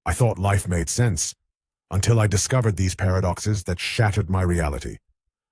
I thought life made sense, until I discovered these paradoxes that shattered my reality.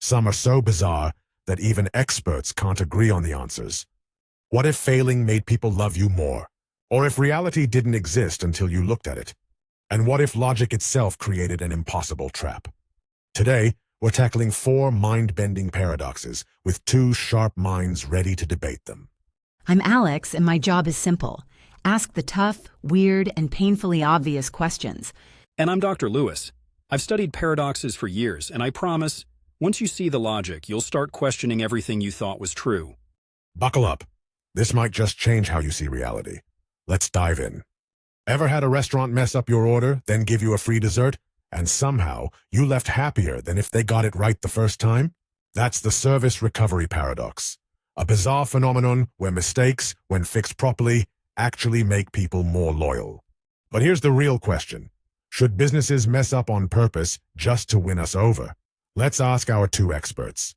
Some are so bizarre that even experts can't agree on the answers. What if failing made people love you more? Or if reality didn't exist until you looked at it? And what if logic itself created an impossible trap? Today, we're tackling 4 mind-bending paradoxes with 2 sharp minds ready to debate them. I'm Alex, and my job is simple. Ask the tough, weird, and painfully obvious questions. And I'm Dr. Lewis. I've studied paradoxes for years, and I promise, once you see the logic, you'll start questioning everything you thought was true. Buckle up. This might just change how you see reality. Let's dive in. Ever had a restaurant mess up your order, then give you a free dessert, and somehow you left happier than if they got it right the first time? That's the service recovery paradox. A bizarre phenomenon where mistakes, when fixed properly, actually make people more loyal. But here's the real question. Should businesses mess up on purpose just to win us over? Let's ask our 2 experts.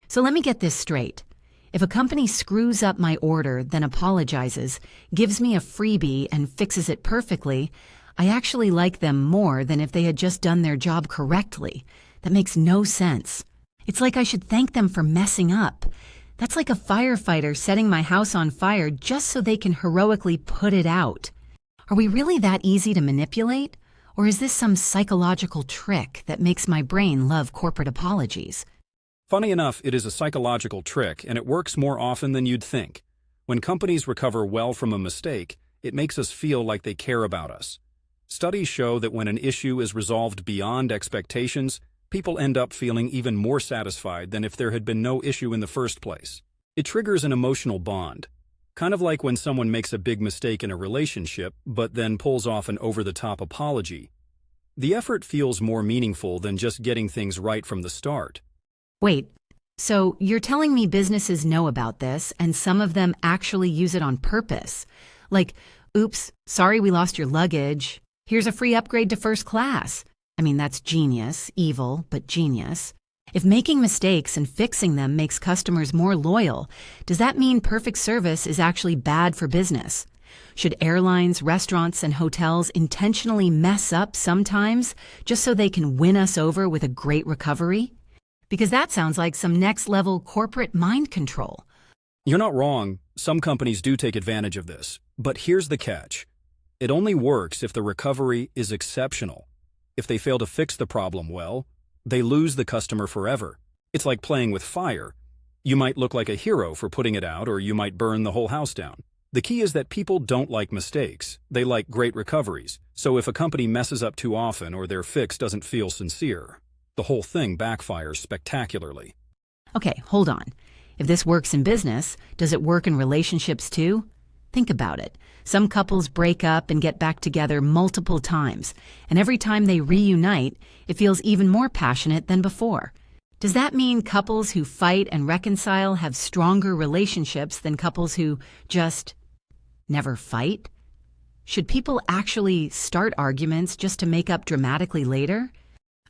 So let me get this straight. If a company screws up my order, then apologizes, gives me a freebie, and fixes it perfectly, I actually like them more than if they had just done their job correctly. That makes no sense. It's like I should thank them for messing up. That's like a firefighter setting my house on fire just so they can heroically put it out. Are we really that easy to manipulate? Or is this some psychological trick that makes my brain love corporate apologies? Funny enough, it is a psychological trick, and it works more often than you'd think. When companies recover well from a mistake, it makes us feel like they care about us. Studies show that when an issue is resolved beyond expectations, people end up feeling even more satisfied than if there had been no issue in the first place. It triggers an emotional bond, kind of like when someone makes a big mistake in a relationship but then pulls off an over-the-top apology. The effort feels more meaningful than just getting things right from the start. Wait, so you're telling me businesses know about this and some of them actually use it on purpose? Like, oops, sorry we lost your luggage. Here's a free upgrade to first class. I mean, that's genius, evil, but genius. If making mistakes and fixing them makes customers more loyal, does that mean perfect service is actually bad for business? Should airlines, restaurants, and hotels intentionally mess up sometimes just so they can win us over with a great recovery? Because that sounds like some next-level corporate mind control. You're not wrong. Some companies do take advantage of this. But here's the catch. It only works if the recovery is exceptional. If they fail to fix the problem well, they lose the customer forever. It's like playing with fire. You might look like a hero for putting it out, or you might burn the whole house down. The key is that people don't like mistakes. They like great recoveries. So if a company messes up too often or their fix doesn't feel sincere, the whole thing backfires spectacularly. Okay, hold on. If this works in business, does it work in relationships too? Think about it. Some couples break up and get back together multiple times, and every time they reunite, it feels even more passionate than before. Does that mean couples who fight and reconcile have stronger relationships than couples who just never fight? Should people actually start arguments just to make up dramatically later?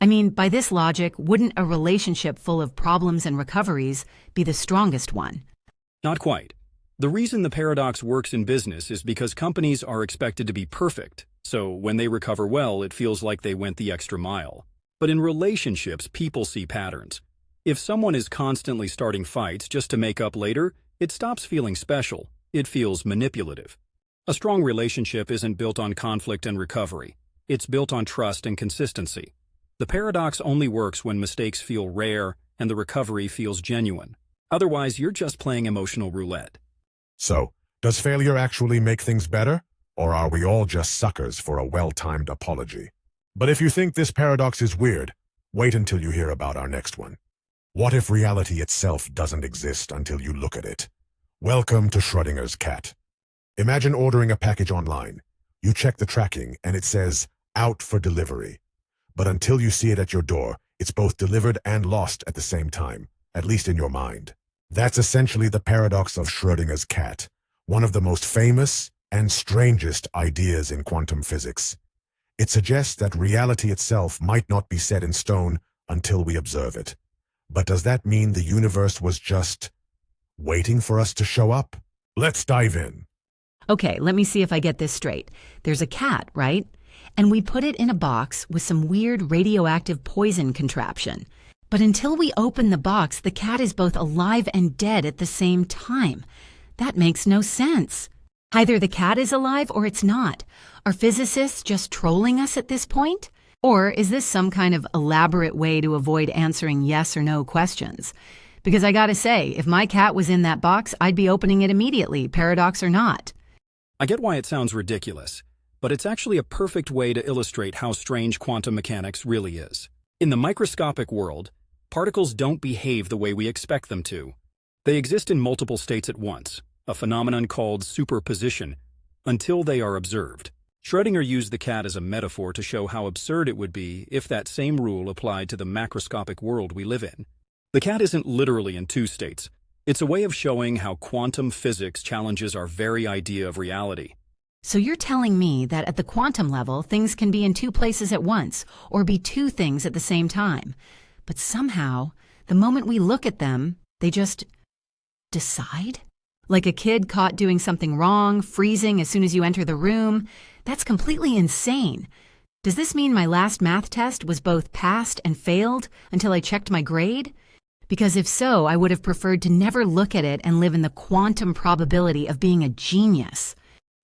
I mean, by this logic, wouldn't a relationship full of problems and recoveries be the strongest one? Not quite. The reason the paradox works in business is because companies are expected to be perfect, so when they recover well, it feels like they went the extra mile. But in relationships, people see patterns. If someone is constantly starting fights just to make up later, it stops feeling special. It feels manipulative. A strong relationship isn't built on conflict and recovery. It's built on trust and consistency. The paradox only works when mistakes feel rare and the recovery feels genuine. Otherwise, you're just playing emotional roulette. So, does failure actually make things better? Or are we all just suckers for a well-timed apology? But if you think this paradox is weird, wait until you hear about our next one. What if reality itself doesn't exist until you look at it? Welcome to Schrodinger's cat. Imagine ordering a package online. You check the tracking and it says, out for delivery. But until you see it at your door, it's both delivered and lost at the same time, at least in your mind. That's essentially the paradox of Schrodinger's cat, one of the most famous and strangest ideas in quantum physics. It suggests that reality itself might not be set in stone until we observe it. But does that mean the universe was just waiting for us to show up? Let's dive in. Okay, let me see if I get this straight. There's a cat, right? and we put it in a box with some weird radioactive poison contraption. But until we open the box, the cat is both alive and dead at the same time. That makes no sense. Either the cat is alive or it's not. Are physicists just trolling us at this point? Or is this some kind of elaborate way to avoid answering yes or no questions? Because I gotta say, if my cat was in that box, I'd be opening it immediately, paradox or not. I get why it sounds ridiculous, but it's actually a perfect way to illustrate how strange quantum mechanics really is. In the microscopic world, particles don't behave the way we expect them to. They exist in multiple states at once, a phenomenon called superposition, until they are observed. Schrödinger used the cat as a metaphor to show how absurd it would be if that same rule applied to the macroscopic world we live in. The cat isn't literally in two states. It's a way of showing how quantum physics challenges our very idea of reality. So you're telling me that at the quantum level, things can be in two places at once, or be two things at the same time. But somehow, the moment we look at them, they just decide? Like a kid caught doing something wrong, freezing as soon as you enter the room. That's completely insane. Does this mean my last math test was both passed and failed until I checked my grade? Because if so, I would have preferred to never look at it and live in the quantum probability of being a genius.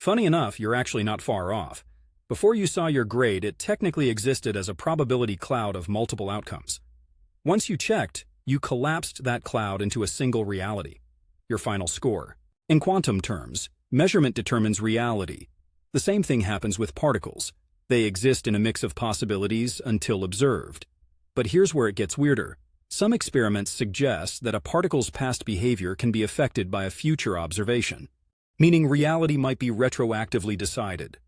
Funny enough, you're actually not far off. Before you saw your grade, it technically existed as a probability cloud of multiple outcomes. Once you checked, you collapsed that cloud into a single reality, your final score. In quantum terms, measurement determines reality. The same thing happens with particles. They exist in a mix of possibilities until observed. But here's where it gets weirder. Some experiments suggest that a particle's past behavior can be affected by a future observation, meaning reality might be retroactively decided.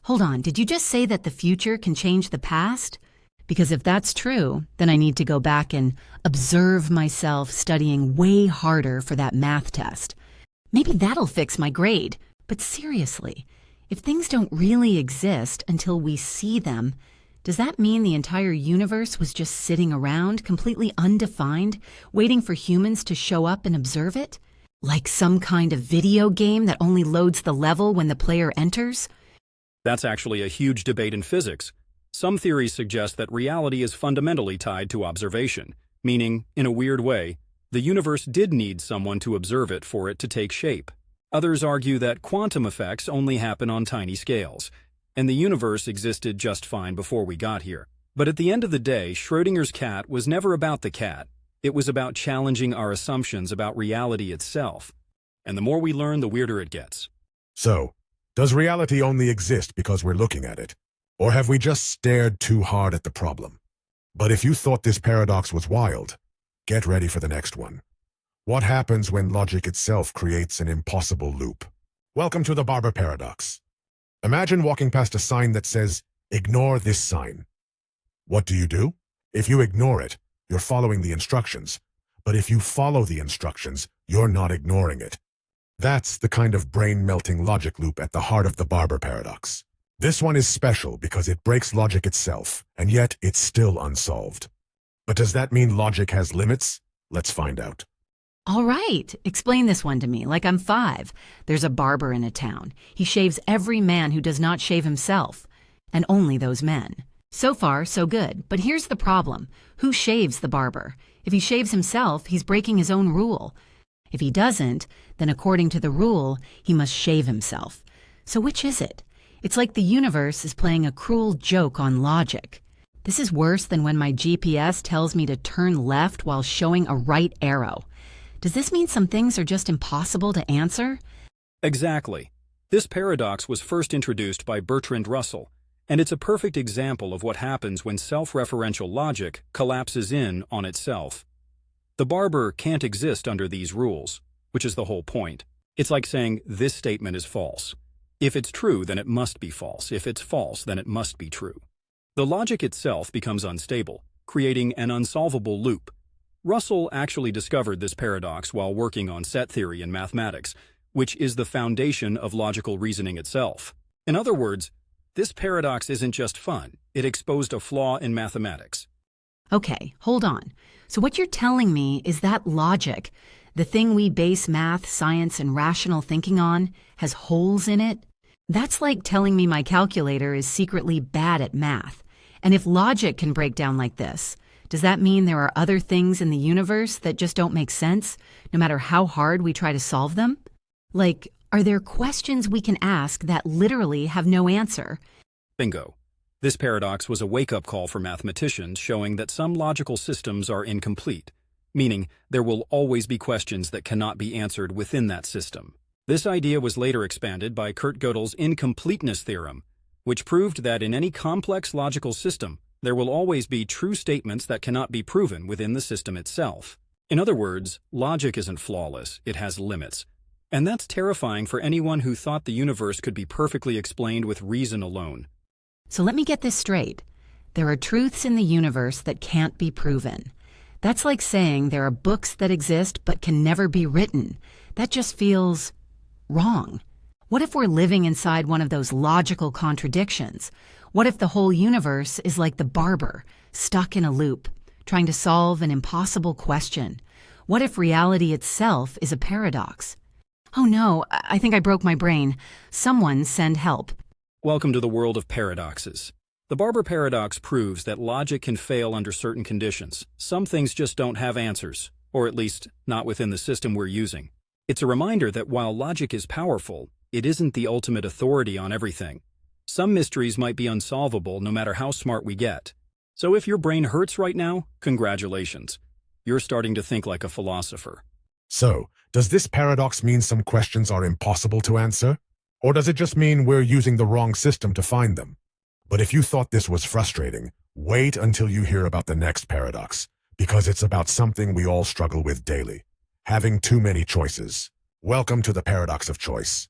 Hold on, did you just say that the future can change the past? Because if that's true, then I need to go back and observe myself studying way harder for that math test. Maybe that'll fix my grade. But seriously, if things don't really exist until we see them, does that mean the entire universe was just sitting around, completely undefined, waiting for humans to show up and observe it? Like some kind of video game that only loads the level when the player enters? That's actually a huge debate in physics. Some theories suggest that reality is fundamentally tied to observation, meaning, in a weird way, the universe did need someone to observe it for it to take shape. Others argue that quantum effects only happen on tiny scales, and the universe existed just fine before we got here. But at the end of the day, Schrödinger's cat was never about the cat. It was about challenging our assumptions about reality itself. And the more we learn, the weirder it gets. So, does reality only exist because we're looking at it? Or have we just stared too hard at the problem? But if you thought this paradox was wild, get ready for the next one. What happens when logic itself creates an impossible loop? Welcome to the Barber paradox. Imagine walking past a sign that says, "Ignore this sign." What do? If you ignore it, you're following the instructions. But if you follow the instructions, you're not ignoring it. That's the kind of brain-melting logic loop at the heart of the Barber paradox. This one is special because it breaks logic itself, and yet it's still unsolved. But does that mean logic has limits? Let's find out. All right, explain this one to me, like I'm 5. There's a barber in a town. He shaves every man who does not shave himself, and only those men. So far, so good, but here's the problem. Who shaves the barber? If he shaves himself, he's breaking his own rule. If he doesn't, then according to the rule, he must shave himself. So which is it? It's like the universe is playing a cruel joke on logic. This is worse than when my GPS tells me to turn left while showing a right arrow. Does this mean some things are just impossible to answer? Exactly. This paradox was first introduced by Bertrand Russell, and it's a perfect example of what happens when self-referential logic collapses in on itself. The barber can't exist under these rules, which is the whole point. It's like saying this statement is false. If it's true, then it must be false. If it's false, then it must be true. The logic itself becomes unstable, creating an unsolvable loop. Russell actually discovered this paradox while working on set theory in mathematics, which is the foundation of logical reasoning itself. In other words, this paradox isn't just fun. It exposed a flaw in mathematics. Okay, hold on. So what you're telling me is that logic, the thing we base math, science, and rational thinking on, has holes in it? That's like telling me my calculator is secretly bad at math. And if logic can break down like this, does that mean there are other things in the universe that just don't make sense, no matter how hard we try to solve them? Like, are there questions we can ask that literally have no answer? Bingo. This paradox was a wake-up call for mathematicians showing that some logical systems are incomplete, meaning there will always be questions that cannot be answered within that system. This idea was later expanded by Kurt Gödel's incompleteness theorem, which proved that in any complex logical system, there will always be true statements that cannot be proven within the system itself. In other words, logic isn't flawless, it has limits. And that's terrifying for anyone who thought the universe could be perfectly explained with reason alone. So let me get this straight. There are truths in the universe that can't be proven. That's like saying there are books that exist but can never be written. That just feels wrong. What if we're living inside one of those logical contradictions? What if the whole universe is like the barber, stuck in a loop, trying to solve an impossible question? What if reality itself is a paradox? Oh no, I think I broke my brain. Someone send help. Welcome to the world of paradoxes. The Barber paradox proves that logic can fail under certain conditions. Some things just don't have answers, or at least not within the system we're using. It's a reminder that while logic is powerful, it isn't the ultimate authority on everything. Some mysteries might be unsolvable no matter how smart we get. So if your brain hurts right now, congratulations. You're starting to think like a philosopher. So, does this paradox mean some questions are impossible to answer? Or does it just mean we're using the wrong system to find them? But if you thought this was frustrating, wait until you hear about the next paradox, because it's about something we all struggle with daily: having too many choices. Welcome to the paradox of choice.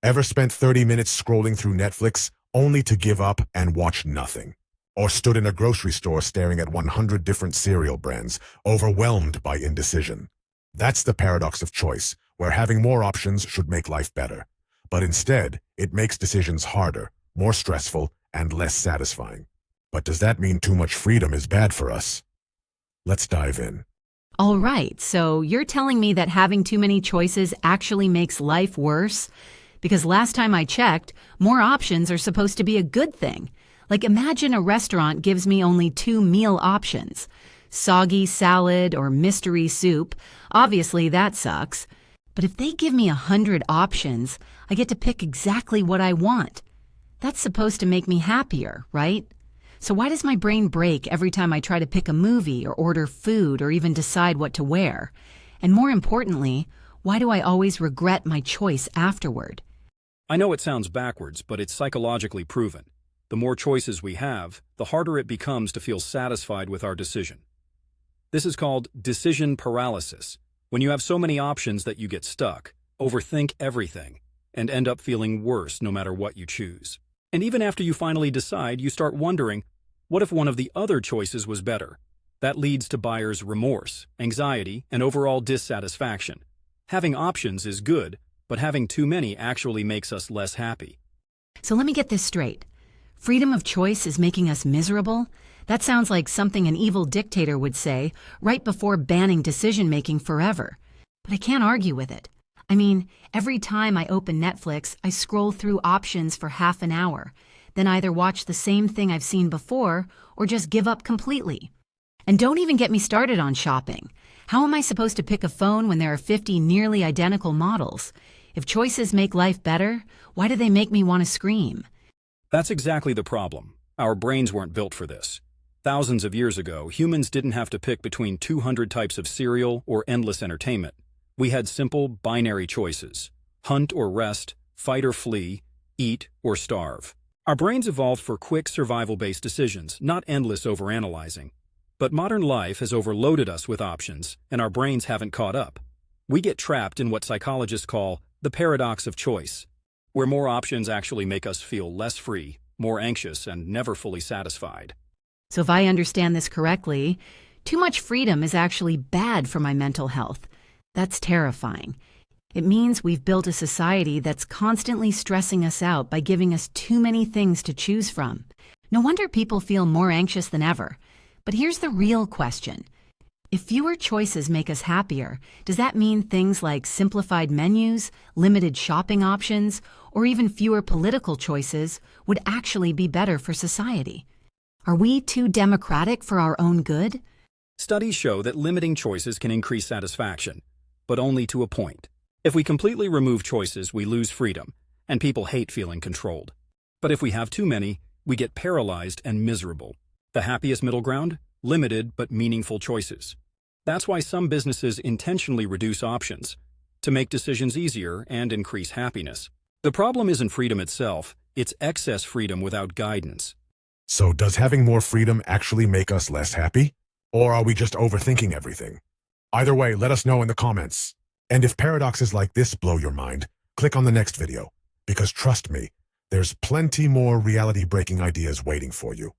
Ever spent 30 minutes scrolling through Netflix only to give up and watch nothing? Or stood in a grocery store staring at 100 different cereal brands, overwhelmed by indecision? That's the paradox of choice, where having more options should make life better. But instead, it makes decisions harder, more stressful, and less satisfying. But does that mean too much freedom is bad for us? Let's dive in. All right, so you're telling me that having too many choices actually makes life worse? Because last time I checked, more options are supposed to be a good thing. Like, imagine a restaurant gives me only 2 meal options: soggy salad or mystery soup. Obviously, that sucks. But if they give me 100 options, I get to pick exactly what I want. That's supposed to make me happier, right? So why does my brain break every time I try to pick a movie or order food or even decide what to wear? And more importantly, why do I always regret my choice afterward? I know it sounds backwards, but it's psychologically proven. The more choices we have, the harder it becomes to feel satisfied with our decision. This is called decision paralysis, when you have so many options that you get stuck, overthink everything, and end up feeling worse no matter what you choose. And even after you finally decide, you start wondering, what if one of the other choices was better? That leads to buyer's remorse, anxiety, and overall dissatisfaction. Having options is good, but having too many actually makes us less happy. So let me get this straight. Freedom of choice is making us miserable? That sounds like something an evil dictator would say right before banning decision-making forever. But I can't argue with it. I mean, every time I open Netflix, I scroll through options for half an hour, then either watch the same thing I've seen before or just give up completely. And don't even get me started on shopping. How am I supposed to pick a phone when there are 50 nearly identical models? If choices make life better, why do they make me want to scream? That's exactly the problem. Our brains weren't built for this. Thousands of years ago, humans didn't have to pick between 200 types of cereal or endless entertainment. We had simple, binary choices: hunt or rest, fight or flee, eat or starve. Our brains evolved for quick survival-based decisions, not endless overanalyzing. But modern life has overloaded us with options, and our brains haven't caught up. We get trapped in what psychologists call the paradox of choice, where more options actually make us feel less free, more anxious, and never fully satisfied. So if I understand this correctly, too much freedom is actually bad for my mental health. That's terrifying. It means we've built a society that's constantly stressing us out by giving us too many things to choose from. No wonder people feel more anxious than ever. But here's the real question. If fewer choices make us happier, does that mean things like simplified menus, limited shopping options, or even fewer political choices would actually be better for society? Are we too democratic for our own good? Studies show that limiting choices can increase satisfaction, but only to a point. If we completely remove choices, we lose freedom, and people hate feeling controlled. But if we have too many, we get paralyzed and miserable. The happiest middle ground? Limited but meaningful choices. That's why some businesses intentionally reduce options, to make decisions easier and increase happiness. The problem isn't freedom itself, it's excess freedom without guidance. So does having more freedom actually make us less happy? Or are we just overthinking everything? Either way, let us know in the comments. And if paradoxes like this blow your mind, click on the next video, because trust me, there's plenty more reality-breaking ideas waiting for you.